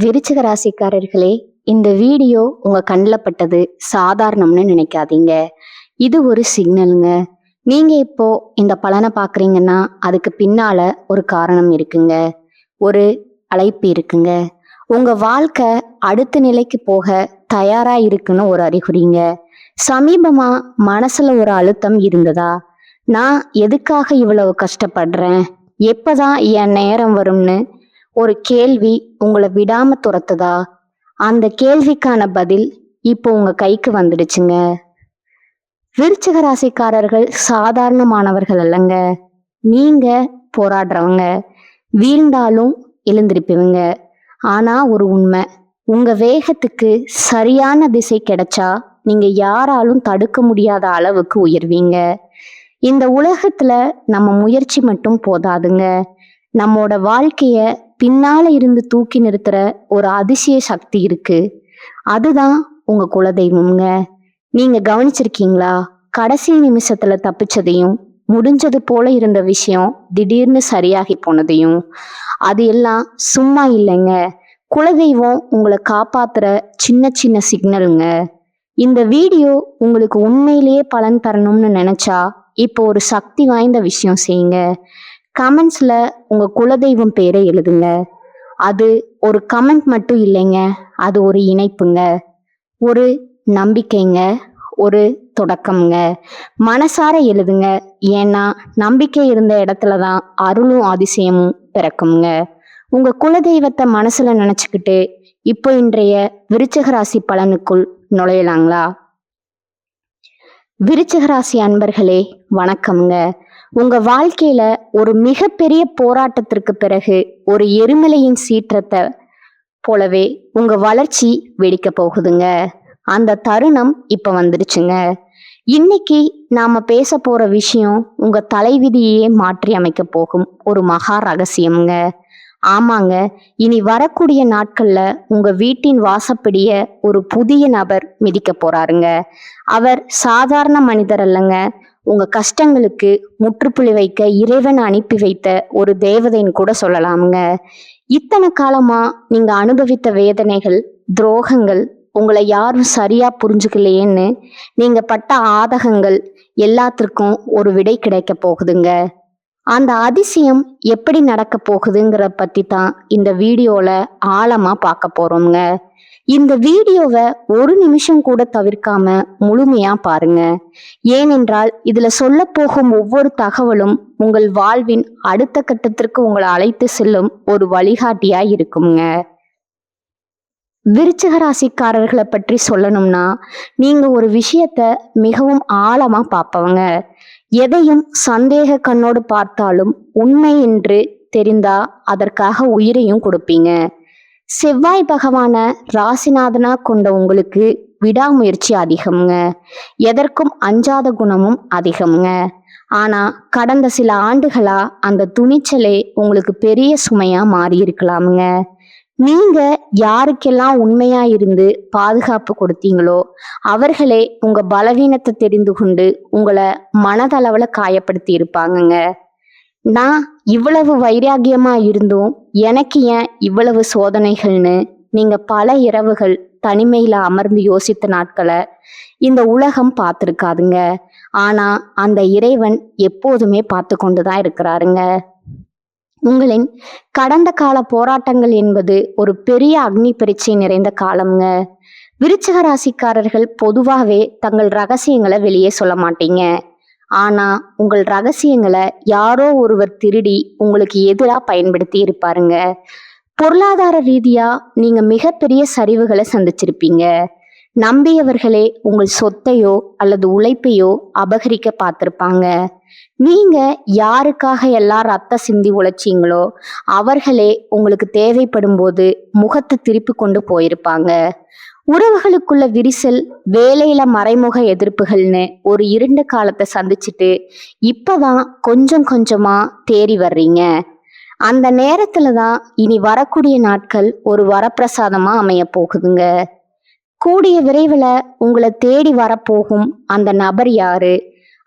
விருச்சிக ராசிக்காரர்களே, இந்த வீடியோ உங்க கண்ணில் பட்டது சாதாரணம்னு நினைக்காதீங்க. இது ஒரு சிக்னலுங்க. நீங்க இப்போ இந்த பலனை பார்க்குறீங்கன்னா அதுக்கு பின்னால ஒரு காரணம் இருக்குங்க. ஒரு அழைப்பு இருக்குங்க. உங்க வாழ்க்கை அடுத்த நிலைக்கு போக தயாரா இருக்குன்னு ஒரு அறிகுறிங்க. சமீபமா மனசுல ஒரு அழுத்தம் இருந்ததா? நான் எதுக்காக இவ்வளவு கஷ்டப்படுறேன், எப்பதான் என் நேரம் வரும்னு ஒரு கேள்வி உங்களை விடாம துரத்துதா? அந்த கேள்விக்கான பதில் இப்போ உங்க கைக்கு வந்துடுச்சுங்க. விருச்சிக ராசிக்காரர்கள் சாதாரணமானவர்கள் அல்லங்க. நீங்க போராடுறவங்க, வீழ்ந்தாலும் எழுந்திருப்பீங்க. ஆனா ஒரு உண்மை, உங்க வேகத்துக்கு சரியான திசை கிடைச்சா நீங்க யாராலும் தடுக்க முடியாத அளவுக்கு உயர்வீங்க. இந்த உலகத்துல நம்ம முயற்சி மட்டும் போதாதுங்க. நம்மோட வாழ்க்கைய பின்னால இருந்து தூக்கி நிறுத்துற ஒரு அதிசய சக்தி இருக்கு. அதுதான் உங்க குலதெய்வம்ங்க. நீங்க கவனிச்சிருக்கீங்களா? கடைசி நிமிஷத்துல தப்பிச்சதையும், முடிஞ்சது போல இருந்த விஷயம் திடீர்னு சரியாகி போனதையும். அது எல்லாம் சும்மா இல்லைங்க. குலதெய்வம் உங்களை காப்பாத்துற சின்ன சின்ன சிக்னலுங்க. இந்த வீடியோ உங்களுக்கு உண்மையிலேயே பலன் தரணும்னு நினைச்சா இப்போ ஒரு சக்தி வாய்ந்த விஷயம் செய்யுங்க. கமெண்ட்ஸ்ல உங்க குலதெய்வம் பேரை எழுதுங்க. அது ஒரு கமெண்ட் மட்டும் இல்லைங்க, அது ஒரு இணைப்புங்க, ஒரு நம்பிக்கைங்க, ஒரு தொடக்கம்ங்க. மனசார எழுதுங்க. ஏன்னா நம்பிக்கை இருந்த இடத்துலதான் அருளும் அதிசயமும் பிறக்குங்க. உங்க குலதெய்வத்தை மனசுல நினைச்சுக்கிட்டு இப்போ இன்றைய விருச்சிக ராசி பலனுக்குள் நுழையலாங்களா? விருச்சிக ராசி அன்பர்களே, வணக்கம்ங்க. உங்க வாழ்க்கையில ஒரு மிகப்பெரிய போராட்டத்திற்கு பிறகு ஒரு எரிமலையின் சீற்றத்தை போலவே உங்க வளர்ச்சி வெடிக்க போகுதுங்க. அந்த தருணம் இப்ப வந்துடுச்சுங்க. இன்னைக்கு நாம பேச போற விஷயம் உங்க தலைவிதியே மாற்றி அமைக்க போகும் ஒரு மகா ரகசியம்ங்க. ஆமாங்க, இனி வரக்கூடிய நாட்கள்ல உங்க வீட்டின் வாசப்படிய ஒரு புதிய நபர் மிதிக்க போறாருங்க. அவர் சாதாரண மனிதர் அல்லங்க. உங்க கஷ்டங்களுக்கு முற்றுப்புள்ளி வைக்க இறைவன் அனுப்பி வைத்த ஒரு தேவதைன்னு கூட சொல்லலாமுங்க. இத்தனை காலமா நீங்க அனுபவித்த வேதனைகள், துரோகங்கள், உங்களை யாரும் சரியா புரிஞ்சுக்கலையேன்னு நீங்க பட்ட ஆதகங்கள் எல்லாத்திற்கும் ஒரு விடை கிடைக்க போகுதுங்க. அந்த அதிசயம் எப்படி நடக்க போகுதுங்கிற பத்தி தான் இந்த வீடியோல ஆழமா பார்க்க போறோம்ங்க. இந்த வீடியோவை ஒரு நிமிஷம் கூட தவிர்க்காம முழுமையா பாருங்க. ஏனென்றால் இதுல சொல்ல போகும் ஒவ்வொரு தகவலும் உங்கள் வாழ்வின் அடுத்த கட்டத்திற்கு உங்களை அழைத்து செல்லும் ஒரு வழிகாட்டியா இருக்குங்க. விருச்சிக ராசிக்காரர்களை பற்றி சொல்லணும்னா, நீங்க ஒரு விஷயத்த மிகவும் ஆழமா பார்ப்பவங்க. எதையும் சந்தேக கண்ணோடு பார்த்தாலும் உண்மை என்று தெரிந்தா அதற்காக உயிரையும் கொடுப்பீங்க. செவ்வாய் பகவான ராசிநாதனா கொண்ட உங்களுக்கு விடாமுயற்சி அதிகம்ங்க. எதற்கும் அஞ்சாத குணமும் அதிகம்ங்க. ஆனா கடந்த சில ஆண்டுகளா அந்த துணிச்சலே உங்களுக்கு பெரிய சுமையா மாறி இருக்கலாமுங்க. நீங்க யாருக்கெல்லாம் உண்மையா இருந்து பாதுகாப்பு கொடுத்தீங்களோ அவர்களே உங்க பலவீனத்தை தெரிந்து கொண்டு உங்களை மனதளவுல காயப்படுத்தி இருப்பாங்கங்க. நான் இவ்வளவு வைராகியமா இருந்தும் எனக்கு ஏன் இவ்வளவு சோதனைகள்னு நீங்க பல இரவுகள் தனிமையில அமர்ந்து யோசித்த நாட்களை இந்த உலகம் பார்த்துருக்காதுங்க. ஆனா அந்த இறைவன் எப்போதுமே பார்த்து கொண்டுதான் இருக்கிறாருங்க. உங்களின் கடந்த கால போராட்டங்கள் என்பது ஒரு பெரிய அக்னி பரீட்சை நிறைந்த காலம்ங்க. விருச்சிக ராசிக்காரர்கள் பொதுவாகவே தங்கள் ரகசியங்களை வெளியே சொல்ல மாட்டீங்க. ஆனா உங்கள் ரகசியங்களை யாரோ ஒருவர் திருடி உங்களுக்கு எதிராக பயன்படுத்தி இருப்பாருங்க. பொருளாதார ரீதியா நீங்க மிகப்பெரிய சரிவுகளை சந்திச்சிருப்பீங்க. நம்பியவர்களே உங்கள் சொத்தையோ அல்லது உழைப்பையோ அபகரிக்க பார்த்திருப்பாங்க. நீங்க யாருக்காக எல்லாம் ரத்த சிந்தி உழைச்சீங்களோ அவர்களே உங்களுக்கு தேவைப்படும் போது முகத்தை திருப்பி கொண்டு போயிருப்பாங்க. உறவுகளுக்குள்ள விரிசல், வேலையில மறைமுக எதிர்ப்புகள்னு ஒரு இருண்ட காலத்தை சந்திச்சுட்டு இப்பதான் கொஞ்சம் கொஞ்சமா தேறி வர்றீங்க. அந்த நேரத்துலதான் இனி வரக்கூடிய நாட்கள் ஒரு வரப்பிரசாதமா அமைய போகுதுங்க. கூடிய விரைவில் உங்களை தேடி வரப்போகும் அந்த நபர் யாரு,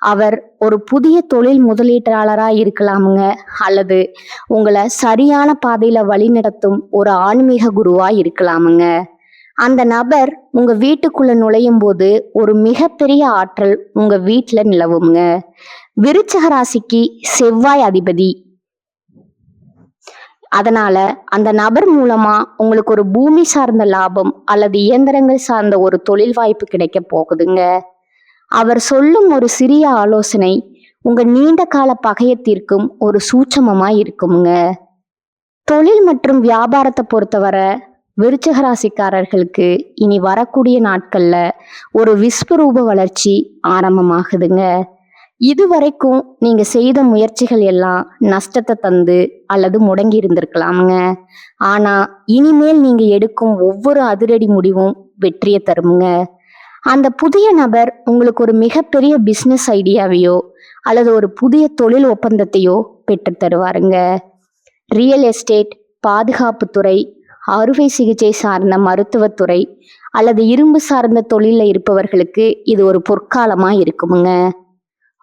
அவர் ஒரு புதிய தொழில் முதலீட்டாளரா இருக்கலாமுங்க, அல்லது உங்களை சரியான பாதையில வழிநடத்தும் ஒரு ஆன்மீக குருவா இருக்கலாமுங்க. அந்த நபர் உங்க வீட்டுக்குள்ள நுழையும் போது ஒரு மிகப்பெரிய ஆற்றல் உங்க வீட்டுல நிலவுங்க. விருச்சிக ராசிக்கு செவ்வாய் அதிபதி. அதனால அந்த நபர் மூலமா உங்களுக்கு ஒரு பூமி சார்ந்த லாபம் அல்லது இயந்திரங்கள் சார்ந்த ஒரு தொழில் வாய்ப்பு கிடைக்க போகுதுங்க. அவர் சொல்லும் ஒரு சிறிய ஆலோசனை உங்க நீண்ட கால பகையத்திற்கும் ஒரு சூட்சமமா இருக்குங்க. தொழில் மற்றும் வியாபாரத்தை பொறுத்தவரை விருச்சிக ராசிக்காரர்களுக்கு இனி வரக்கூடிய நாட்கள்ல ஒரு விஸ்வரூப வளர்ச்சி ஆரம்பமாகுதுங்க. இதுவரைக்கும் நீங்க செய்த முயற்சிகள் எல்லாம் நஷ்டத்தை தந்து அல்லது முடங்கி இருந்திருக்கலாமுங்க. ஆனா இனிமேல் நீங்க எடுக்கும் ஒவ்வொரு அதிரடி முடிவும் வெற்றியை தருமுங்க. அந்த புதிய நபர் உங்களுக்கு ஒரு மிகப்பெரிய பிசினஸ் ஐடியாவையோ அல்லது ஒரு புதிய தொழில் ஒப்பந்தத்தையோ பெற்று தருவாருங்க. ரியல் எஸ்டேட், பாதுகாப்புத்துறை, அறுவை சிகிச்சை சார்ந்த மருத்துவத்துறை அல்லது இரும்பு சார்ந்த தொழில இருப்பவர்களுக்கு இது ஒரு பொற்காலமா இருக்குமுங்க.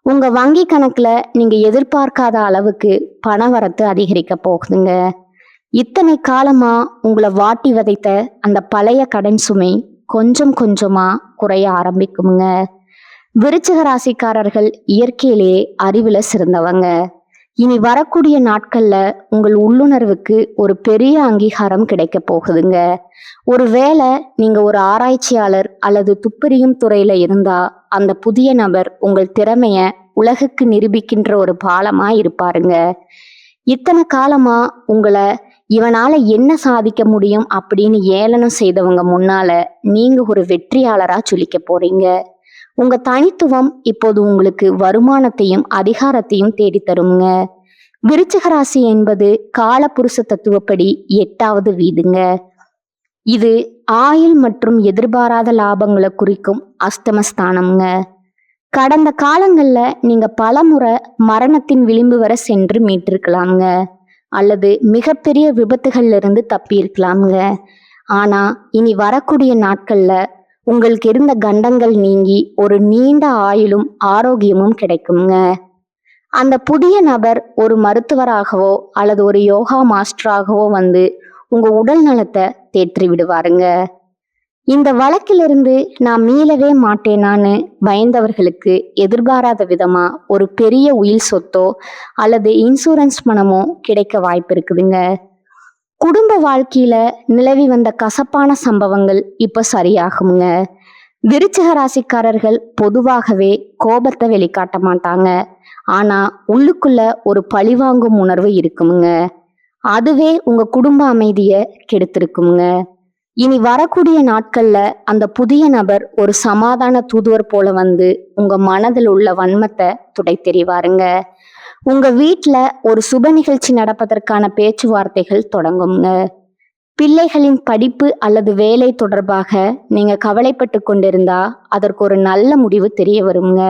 உங்க வங்கி கணக்குல நீங்க எதிர்பார்க்காத அளவுக்கு பணவரத்து அதிகரிக்க போகுதுங்க. இத்தனை காலமா உங்களை வாட்டி வதைத்த அந்த பழைய கடன் சுமை கொஞ்சம் கொஞ்சமா குறைய ஆரம்பிக்குமுங்க. விருச்சிக ராசிக்காரர்கள் இயற்கையிலேயே அறிவுல சிறந்தவங்க. இனி வரக்கூடிய நாட்கள்ல உங்கள் உள்ளுணர்வுக்கு ஒரு பெரிய அங்கீகாரம் கிடைக்க போகுதுங்க. ஒருவேளை நீங்க ஒரு ஆராய்ச்சியாளர் அல்லது துப்பறியும் துறையில இருந்தா அந்த புதிய நபர் உங்கள் திறமைய உலகுக்கு நிரூபிக்கின்ற ஒரு பாலமா இருப்பாருங்க. இத்தனை காலமா உங்களை இவனால என்ன சாதிக்க முடியும் அப்படின்னு ஏளனம் செய்தவங்க முன்னால நீங்க ஒரு வெற்றியாளரா சொல்லிக்க போறீங்க. உங்க தனித்துவம் இப்போது உங்களுக்கு வருமானத்தையும் அதிகாரத்தையும் தேடித்தருங்க. விருச்சிக ராசி என்பது காலபுருஷ தத்துவப்படி 8வது வீடுங்க. இது ஆயுள் மற்றும் எதிர்பாராத லாபங்களை குறிக்கும் அஸ்தமஸ்தானம்ங்க. கடந்த காலங்கள்ல நீங்க பலமுறை மரணத்தின் விளிம்பு வரை சென்று மீட்டிருக்கலாம்ங்க, அல்லது மிகப்பெரிய விபத்துகள்ல இருந்து தப்பி இருக்கலாம்ங்க. ஆனா இனி வரக்கூடிய நாட்கள்ல உங்களுக்கு இருந்த கண்டங்கள் நீங்கி ஒரு நீண்ட ஆயுளும் ஆரோக்கியமும் கிடைக்குங்க. அந்த புதிய நபர் ஒரு மருத்துவராகவோ அல்லது ஒரு யோகா மாஸ்டராகவோ வந்து உங்க உடல் நலத்தை தேற்றி விடுவாருங்க. இந்த வழக்கிலிருந்து நான் மீளவே மாட்டேனான்னு பயந்தவர்களுக்கு எதிர்பாராத விதமா ஒரு பெரிய உயில் சொத்தோ அல்லது இன்சூரன்ஸ் பணமோ கிடைக்க வாய்ப்பு இருக்குதுங்க. குடும்ப வாழ்க்கையில நிலவி வந்த கசப்பான சம்பவங்கள் இப்ப சரியாகுங்க. விருச்சிக ராசிக்காரர்கள் பொதுவாகவே கோபத்தை வெளிக்காட்ட மாட்டாங்க, ஆனா உள்ளுக்குள்ள ஒரு பழிவாங்கும் உணர்வு இருக்குமுங்க. அதுவே உங்க குடும்ப அமைதிய கெடுத்திருக்குங்க. இனி வரக்கூடிய நாட்கள்ல அந்த புதிய நபர் ஒரு சமாதான தூதுவர் போல வந்து உங்க மனதில் உள்ள வன்மத்தை துடை தெரிவாருங்க. உங்க வீட்டுல ஒரு சுப நிகழ்ச்சி நடப்பதற்கான பேச்சுவார்த்தைகள் தொடங்குங்க. பிள்ளைகளின் படிப்பு அல்லது வேலை தொடர்பாக நீங்க கவலைப்பட்டு கொண்டிருந்தா அதற்கு ஒரு நல்ல முடிவு தெரிய வருங்க.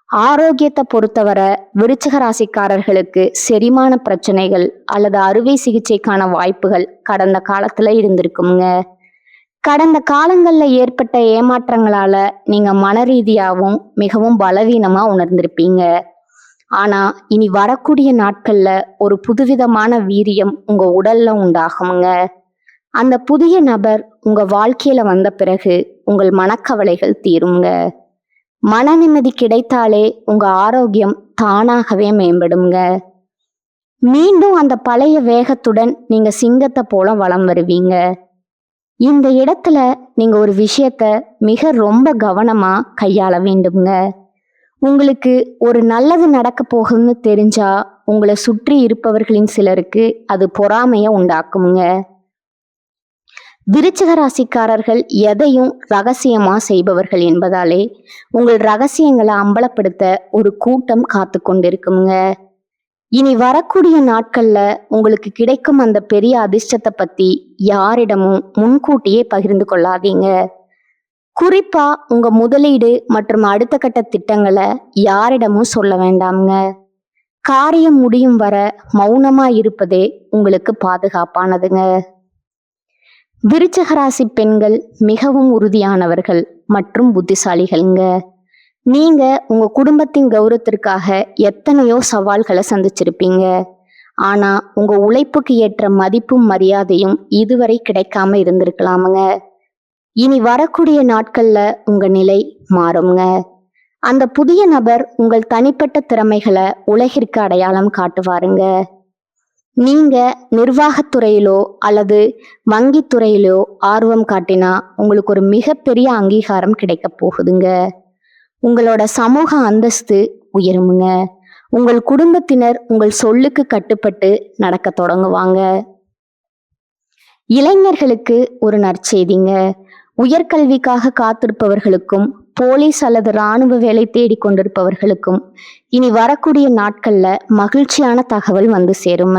ஆரோக்கியத்தை பொறுத்தவரை விருச்சிக ராசிக்காரர்களுக்கு செரிமான பிரச்சனைகள் அல்லது அறுவை சிகிச்சைக்கான வாய்ப்புகள் கடந்த காலத்துல இருந்திருக்குங்க. கடந்த காலங்கள்ல ஏற்பட்ட ஏமாற்றங்களால நீங்க மன ரீதியாகவும் மிகவும் பலவீனமா உணர்ந்திருப்பீங்க. ஆனா இனி வரக்கூடிய நாட்கள்ல ஒரு புதுவிதமான வீரியம் உங்க உடல்ல உண்டாகுங்க. அந்த புதிய நபர் உங்க வாழ்க்கையில வந்த பிறகு உங்கள் மனக்கவலைகள் தீருங்க. மன நிம்மதி கிடைத்தாலே உங்க ஆரோக்கியம் தானாகவே மேம்படுங்க. மீண்டும் அந்த பழைய வேகத்துடன் நீங்க சிங்கத்தை போல வலம் வருவீங்க. இந்த இடத்துல நீங்க ஒரு விஷயத்த மிக ரொம்ப கவனமா கையாள வேண்டுங்க. உங்களுக்கு ஒரு நல்லது நடக்க போகுதுன்னு தெரிஞ்சா உங்களை சுற்றி இருப்பவர்களின் சிலருக்கு அது பொறாமைய உண்டாக்குங்க. விருச்சிக ராசிக்காரர்கள் எதையும் ரகசியமா செய்பவர்கள் என்பதாலே உங்கள் ரகசியங்களை அம்பலப்படுத்த ஒரு கூட்டம் காத்து கொண்டிருக்குங்க. இனி வரக்கூடிய நாட்கள்ல உங்களுக்கு கிடைக்கும் அந்த பெரிய அதிர்ஷ்டத்தை பத்தி யாரிடமும் முன்கூட்டியே பகிர்ந்து கொள்ளாதீங்க. குறிப்பா உங்க முதலீடு மற்றும் அடுத்த கட்ட திட்டங்களை யாரிடமும் சொல்ல வேண்டாம்ங்க. காரியம் முடியும் வர மௌனமா இருப்பதே உங்களுக்கு பாதுகாப்பானதுங்க. விருச்சிக ராசி பெண்கள் மிகவும் உறுதியானவர்கள் மற்றும் புத்திசாலிகள்ங்க. நீங்க உங்க குடும்பத்தின் கௌரவத்திற்காக எத்தனையோ சவால்களை சந்திச்சிருப்பீங்க. ஆனா உங்க உழைப்புக்கு ஏற்ற மதிப்பும் மரியாதையும் இதுவரை கிடைக்காம இருந்திருக்கலாமுங்க. இனி வரக்கூடிய நாட்கள்ல உங்க நிலை மாறுங்க. அந்த புதிய நபர் உங்கள் தனிப்பட்ட திறமைகளை உலகிற்கு அடையாளம் காட்டுவாருங்க. நீங்க நிர்வாகத்துறையிலோ அல்லது வங்கித்துறையிலோ ஆர்வம் காட்டினா உங்களுக்கு ஒரு மிகப்பெரிய அங்கீகாரம் கிடைக்க போகுதுங்க. உங்களோட சமூக அந்தஸ்து உயருமுங்க. உங்கள் குடும்பத்தினர் உங்கள் சொல்லுக்கு கட்டுப்பட்டு நடக்க தொடங்குவாங்க. இளைஞர்களுக்கு ஒரு நற்செய்திங்க. உயர்கல்விக்காக காத்திருப்பவர்களுக்கும் போலீஸ் அல்லது இராணுவ வேலை தேடிக்கொண்டிருப்பவர்களுக்கும் இனி வரக்கூடிய நாட்கள்ல மகிழ்ச்சியான தகவல் வந்து சேரும.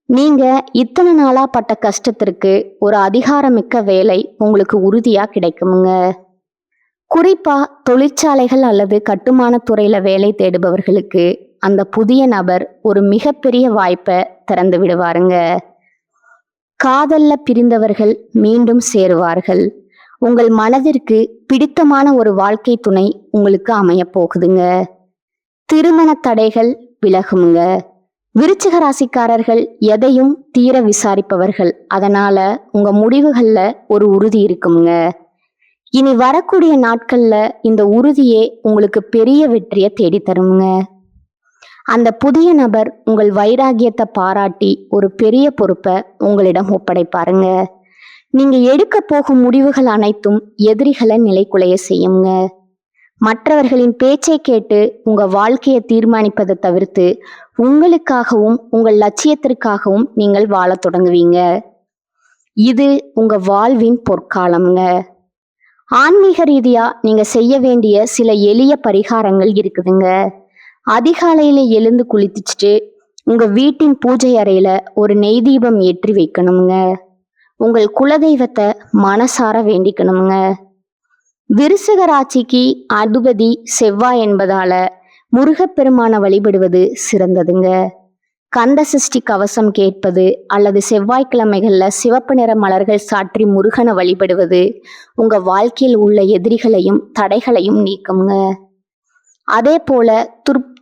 நீங்க இத்தனை நாளா பட்ட கஷ்டத்திற்கு ஒரு அதிகாரமிக்க வேலை உங்களுக்கு உறுதியா கிடைக்குமுங்க. குறிப்பா தொழிற்சாலைகள் அல்லது கட்டுமான துறையில வேலை தேடுபவர்களுக்கு அந்த புதிய நபர் ஒரு மிகப்பெரிய வாய்ப்பை திறந்து விடுவாருங்க. காதல்ல பிரிந்தவர்கள் மீண்டும் சேருவார்கள். உங்கள் மனதிற்கு பிடித்தமான ஒரு வாழ்க்கை துணை உங்களுக்கு அமைய போகுதுங்க. திருமண தடைகள் விலகுமுங்க. விருச்சிக ராசிக்காரர்கள் எதையும் தீர விசாரிப்பவர்கள். அதனால உங்க முடிவுகள்ல ஒரு உறுதி இருக்குமுங்க. இனி வரக்கூடிய நாட்கள்ல இந்த உறுதியே உங்களுக்கு பெரிய வெற்றியை தேடி தருமுங்க. அந்த புதிய நபர் உங்கள் வைராகியத்தை பாராட்டி ஒரு பெரிய பொறுப்பை உங்களிடம் ஒப்படைப்பாருங்க. நீங்க எடுக்க போகும் முடிவுகள் அனைத்தும் எதிரிகளை நிலைக்குலைய செய்யுங்க. மற்றவர்களின் பேச்சை கேட்டு உங்க வாழ்க்கையை தீர்மானிப்பதை தவிர்த்து உங்களுக்காகவும் உங்கள் லட்சியத்திற்காகவும் நீங்கள் வாழ தொடங்குவீங்க. இது உங்க வாழ்வின் பொற்காலம்ங்க. ஆன்மீக ரீதியா நீங்க செய்ய வேண்டிய சில எளிய பரிகாரங்கள் இருக்குதுங்க. அதிகாலையில எழுந்து குளிச்சுட்டு உங்க வீட்டின் பூஜை அறையில ஒரு நெய் தீபம் ஏற்றி வைக்கணுங்க. உங்கள் குலதெய்வத்தை மனசார வேண்டிக்கணுங்க. விருச்சிக ராசிக்கு அதிபதி செவ்வாய் என்பதால முருகப்பெருமானை வழிபடுவது சிறந்ததுங்க. கந்த சஷ்டி கவசம் கேட்பது அல்லது செவ்வாய்க்கிழமைகள்ல சிவப்பு நிற மலர்கள் சாற்றி முருகனை வழிபடுவது உங்க வாழ்க்கையில் உள்ள எதிரிகளையும் தடைகளையும் நீக்குங்க. அதே போல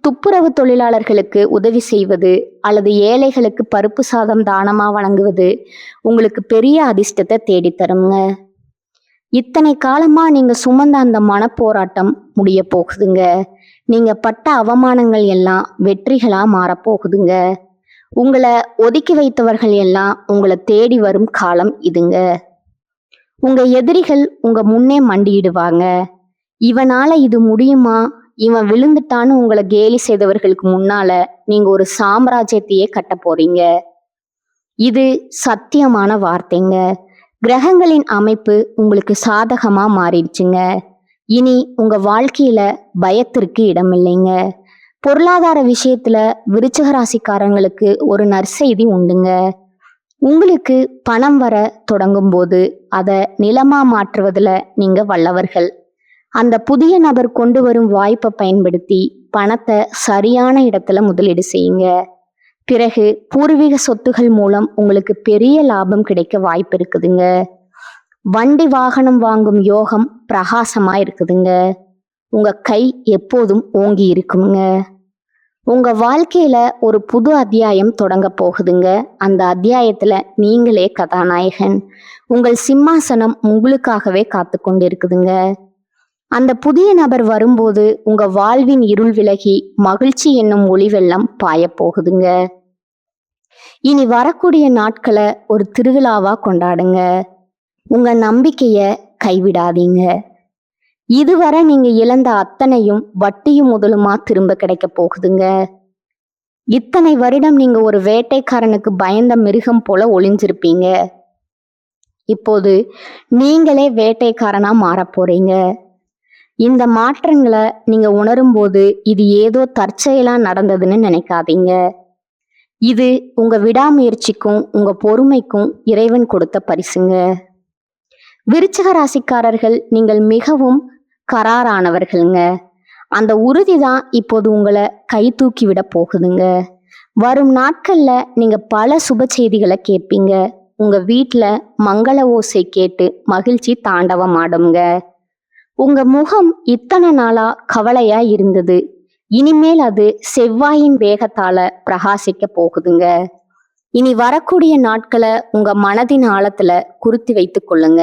துப்புரவு தொழிலாளர்களுக்கு உதவி செய்வது அல்லது ஏழைகளுக்கு பருப்பு சாதம் தானமா வழங்குவது உங்களுக்கு பெரிய அதிர்ஷ்டத்தை தேடித்தருங்க. இத்தனை காலமா நீங்க சுமந்த அந்த மனப்போராட்டம் முடிய போகுதுங்க. நீங்க பட்ட அவமானங்கள் எல்லாம் வெற்றிகளா மாறப்போகுதுங்க. உங்களை ஒதுக்கி வைத்தவர்கள் எல்லாம் உங்களை தேடி வரும் காலம் இதுங்க. உங்க எதிரிகள் உங்க முன்னே மண்டியிடுவாங்க. இவனால இது முடியுமா, இவன் விழுந்துட்டான்னு உங்களை கேலி செய்தவர்களுக்கு முன்னால நீங்க ஒரு சாம்ராஜ்யத்தையே கட்ட போறீங்க. இது சத்தியமான வார்த்தைங்க. கிரகங்களின் அமைப்பு உங்களுக்கு சாதகமா மாறிடுச்சுங்க. இனி உங்க வாழ்க்கையில பயத்திற்கு இடமில்லைங்க. பொருளாதார விஷயத்துல விருச்சிக ராசிக்காரங்களுக்கு ஒரு நற்செய்தி உண்டுங்க. உங்களுக்கு பணம் வர தொடங்கும் போது அதை நிலமா மாற்றுவதுல நீங்க வல்லவர்கள். அந்த புதிய நபர் கொண்டு வரும் வாய்ப்பை பயன்படுத்தி பணத்தை சரியான இடத்துல முதலீடு செய்யுங்க. பிறகு பூர்வீக சொத்துகள் மூலம் உங்களுக்கு பெரிய லாபம் கிடைக்க வாய்ப்பு இருக்குதுங்க. வண்டி வாகனம் வாங்கும் யோகம் பிரகாசமா இருக்குதுங்க. உங்க கை எப்போதும் ஓங்கி இருக்குங்க. உங்க வாழ்க்கையில ஒரு புது அத்தியாயம் தொடங்க போகுதுங்க. அந்த அத்தியாயத்துல நீங்களே கதாநாயகன். உங்கள் சிம்மாசனம் உங்களுக்காகவே காத்து கொண்டு இருக்குதுங்க. அந்த புதிய நபர் வரும்போது உங்க வாழ்வின் இருள் விலகி மகிழ்ச்சி என்னும் ஒளி வெள்ளம் பாய போகுதுங்க. இனி வரக்கூடிய நாட்களை ஒரு திருவிழாவா கொண்டாடுங்க. உங்க நம்பிக்கைய கைவிடாதீங்க. இதுவரை நீங்க இழந்த அத்தனையும் வட்டியும் முதலுமா திரும்ப கிடைக்க போகுதுங்க. இத்தனை வருடம் நீங்க ஒரு வேட்டைக்காரனுக்கு பயந்த மிருகம் போல ஒளிஞ்சிருப்பீங்க. இப்போது நீங்களே வேட்டைக்காரனா மாற போறீங்க. இந்த மாற்றங்களை நீங்க உணரும் போது இது ஏதோ தற்செயலா நடந்ததுன்னு நினைக்காதீங்க. இது உங்க விடாமுயற்சிக்கும் உங்க பொறுமைக்கும் இறைவன் கொடுத்த பரிசுங்க. விருச்சிக ராசிக்காரர்கள் நீங்கள் மிகவும் கராரானவர்கள்ங்க. அந்த உறுதிதான் இப்போது உங்களை கை தூக்கி விட போகுதுங்க. வரும் நாட்கள்ல நீங்க பல சுப செய்திகளை கேட்பீங்க. உங்க வீட்டுல மங்கள ஓசை கேட்டு மகிழ்ச்சி தாண்டவமாடுங்க. உங்க முகம் இத்தனை நாளா கவலையா இருந்தது, இனிமேல் அது செவ்வாயின் வேகத்தால பிரகாசிக்க போகுதுங்க. இனி வரக்கூடிய நாட்களை உங்க மனதின் ஆழத்துல குறித்து வைத்துக் கொள்ளுங்க.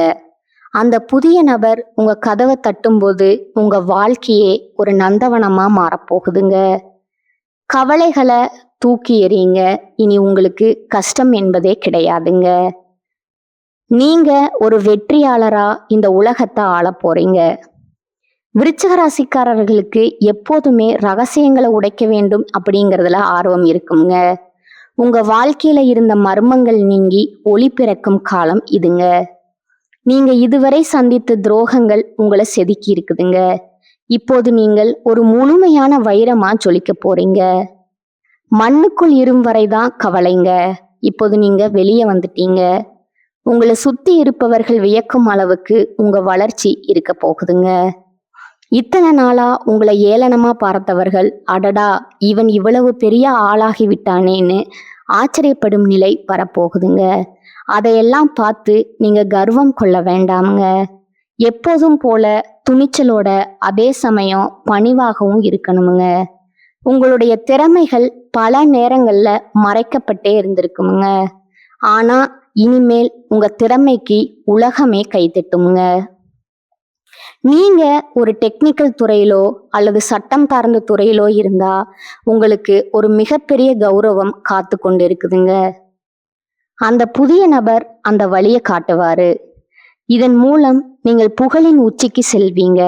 அந்த புதிய நபர் உங்க கதவை தட்டும்போது உங்க வாழ்க்கையே ஒரு நந்தவனமா மாறப்போகுதுங்க. கவலைகளை தூக்கி எறியுங்க. இனி உங்களுக்கு கஷ்டம் என்பதே கிடையாதுங்க. நீங்க ஒரு வெற்றியாளரா இந்த உலகத்தை ஆள போறீங்க. விருச்சிக ராசிக்காரர்களுக்கு எப்போதுமே ரகசியங்களை உடைக்க வேண்டும் அப்படிங்கிறதுல ஆர்வம் இருக்குங்க. உங்க வாழ்க்கையில இருந்த மர்மங்கள் நீங்கி ஒளி பிறக்கும் காலம் இதுங்க. நீங்க இதுவரை சந்தித்த துரோகங்கள் உங்களை செதுக்கி இருக்குதுங்க. இப்போது நீங்கள் ஒரு முழுமையான வைரமா ஜொலிக்க போறீங்க. மண்ணுக்குள் இரும் வரைதான் கவலைங்க. இப்போது நீங்க வெளியே வந்துட்டீங்க. உங்களை சுத்தி இருப்பவர்கள் வியக்கும் அளவுக்கு உங்க வளர்ச்சி இருக்க போகுதுங்க. இத்தனை நாளா உங்களை ஏளனமா பார்த்தவர்கள், அடடா இவன் இவ்வளவு பெரிய ஆளாகி விட்டானேன்னு ஆச்சரியப்படும் நிலை வரப்போகுதுங்க. அதையெல்லாம் பார்த்து நீங்க கர்வம் கொள்ள வேண்டாமுங்க. எப்போதும் போல துணிச்சலோட அதே சமயம் பணிவாகவும் இருக்கணுமுங்க. உங்களுடைய திறமைகள் பல நேரங்கள்ல மறைக்கப்பட்டே இருந்திருக்குமுங்க. ஆனா இனிமேல் உங்க திறமைக்கு உலகமே கைத்தட்டுமுங்க. நீங்க ஒரு டெக்னிக்கல் துறையிலோ அல்லது சட்டம் சார்ந்த துறையிலோ இருந்தா உங்களுக்கு ஒரு மிகப்பெரிய கௌரவம் காத்து கொண்டு இருக்குதுங்க. அந்த புதிய நபர் அந்த வழியை காட்டுவாரு. இதன் மூலம் நீங்கள் புகழின் உச்சிக்கு செல்வீங்க.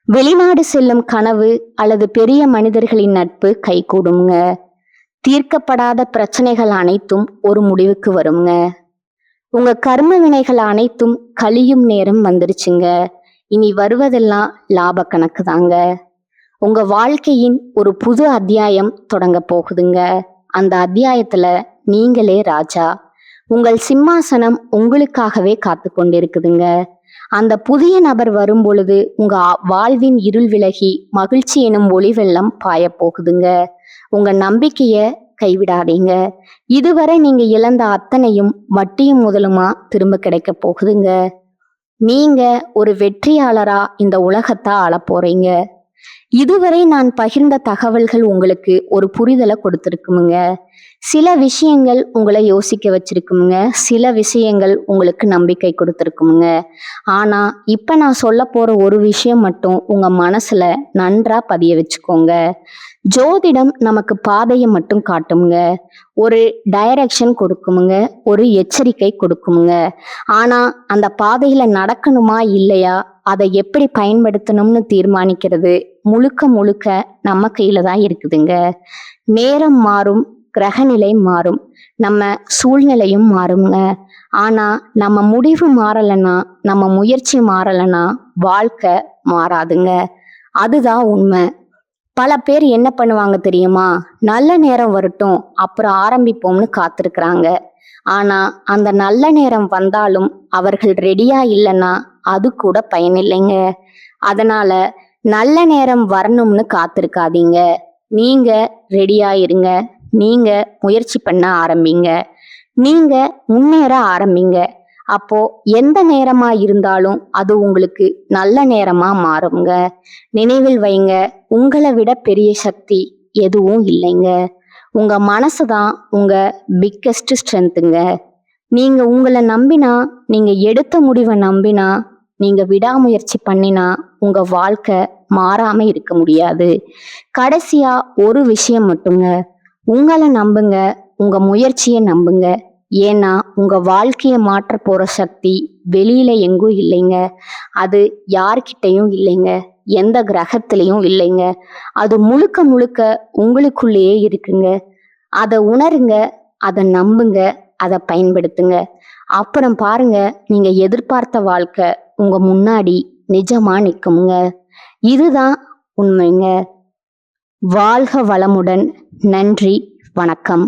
வெளிநாடு செல்லும் கனவு அல்லது பெரிய மனிதர்களின் நட்பு கைகூடுங்க. தீர்க்கப்படாத பிரச்சனைகள் அனைத்தும் ஒரு முடிவுக்கு வருங்க. உங்க கர்ம வினைகள் அனைத்தும் கழியும் நேரம் வந்துருச்சுங்க. இனி வருவதெல்லாம் லாப கணக்கு தாங்க. உங்க வாழ்க்கையின் ஒரு புது அத்தியாயம் தொடங்க போகுதுங்க. அந்த அத்தியாயத்துல நீங்களே ராஜா. உங்கள் சிம்மாசனம் உங்களுக்காகவே காத்து கொண்டிருக்குதுங்க. அந்த புதிய நபர் வரும் பொழுது உங்க வாழ்வின் இருள் விலகி மகிழ்ச்சி எனும் ஒளி வெள்ளம் பாய போகுதுங்க. உங்க நம்பிக்கைய கைவிடாதீங்க. இதுவரை நீங்க இழந்த அத்தனையும் வட்டியும் முதலுமா திரும்ப கிடைக்க போகுதுங்க. நீங்க ஒரு வெற்றியாளரா இந்த உலகத்தை ஆள போறீங்க. இதுவரை நான் பகிர்ந்த தகவல்கள் உங்களுக்கு ஒரு புரிதலை கொடுத்துருக்குமுங்க. சில விஷயங்கள் உங்களை யோசிக்க வச்சிருக்குமுங்க. சில விஷயங்கள் உங்களுக்கு நம்பிக்கை கொடுத்துருக்குமுங்க. ஆனா இப்ப நான் சொல்ல போற ஒரு விஷயம் மட்டும் உங்க மனசுல நன்றா பதிய வச்சுக்கோங்க. ஜோதிடம் நமக்கு பாதையை மட்டும் காட்டுமுங்க. ஒரு டைரக்ஷன் கொடுக்குமுங்க. ஒரு எச்சரிக்கை கொடுக்குமுங்க. ஆனா அந்த பாதையில நடக்கணுமா இல்லையா, அதை எப்படி பயன்படுத்தணும்னு தீர்மானிக்கிறது முழுக்க முழுக்க நம்ம கையில தான் இருக்குதுங்க. நேரம் மாறும், கிரகநிலை மாறும், நம்ம சூழ்நிலையும் மாறுங்க. ஆனா நம்ம முடிவு மாறலைன்னா, நம்ம முயற்சி மாறலைன்னா வாழ்க்கை மாறாதுங்க. அதுதான் உண்மை. பல பேர் என்ன பண்ணுவாங்க தெரியுமா, நல்ல நேரம் வரட்டும் அப்புறம் ஆரம்பிப்போம்னு காத்திருக்கிறாங்க. ஆனா அந்த நல்ல நேரம் வந்தாலும் அவர்கள் ரெடியா இல்லைன்னா அது கூட பயனில்லைங்க. அதனால நல்ல நேரம் வரணும்னு காத்திருக்காதீங்க. நீங்க ரெடியா இருங்க. நீங்க முயற்சி பண்ண ஆரம்பிங்க. நீங்க முன்னேற ஆரம்பிங்க. அப்போ எந்த நேரமா இருந்தாலும் அது உங்களுக்கு நல்ல நேரமா மாறுங்க. நினைவில் வைங்க, உங்களை விட பெரிய சக்தி எதுவும் இல்லைங்க. உங்க மனசுதான் உங்க பிக்கெஸ்ட் ஸ்ட்ரென்த்துங்க. நீங்க உங்களை நம்பினா, நீங்க எடுத்த முடிவை நம்பினா, நீங்க விடாமுயற்சி பண்ணினா உங்க வாழ்க்கை மாறாம இருக்க முடியாது. கடைசியா ஒரு விஷயம் மட்டுங்க, உங்களை நம்புங்க, உங்க முயற்சியை நம்புங்க. ஏன்னா உங்க வாழ்க்கையை மாற்ற போற சக்தி வெளியில எங்கும் இல்லைங்க. அது யார்கிட்டையும் இல்லைங்க, எந்த கிரகத்திலையும் இல்லைங்க. அது முழுக்க முழுக்க உங்களுக்குள்ளேயே இருக்குங்க. அதை உணருங்க, அதை நம்புங்க, அதை பயன்படுத்துங்க. அப்புறம் பாருங்க, நீங்க எதிர்பார்த்த வாழ்க்கை உங்க முன்னாடி நிஜமா நிற்குங்க. இதுதான் உண்மைங்க. வாழ்க வளமுடன். நன்றி, வணக்கம்.